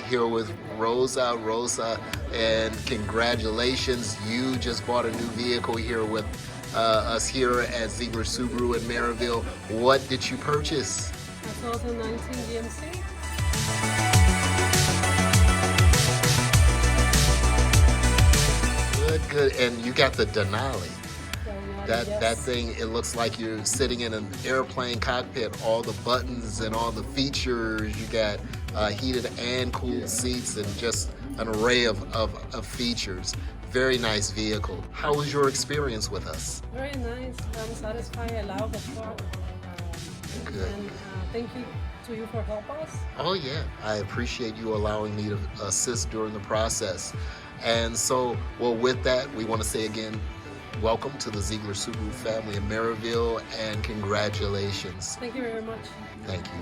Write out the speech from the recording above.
here with Rosa. Rosa, and congratulations. You just bought a new vehicle here with us here at Ziegler Subaru in Maryville. What did you purchase? 2019 GMC. Good, good. And you got the Denali. That Yes. thing, it looks like you're sitting in an airplane cockpit. All the buttons and all the features. You got heated and cooled seats and just an array of features. Very nice vehicle. How was your experience with us? Very nice. I'm satisfied. I love the car. Good. And thank you to you for help us. Oh yeah, I appreciate you allowing me to assist during the process. And so, well, with that, we want to say again, welcome to the Ziegler Subaru family in Maryville, and congratulations. Thank you very much. Thank you.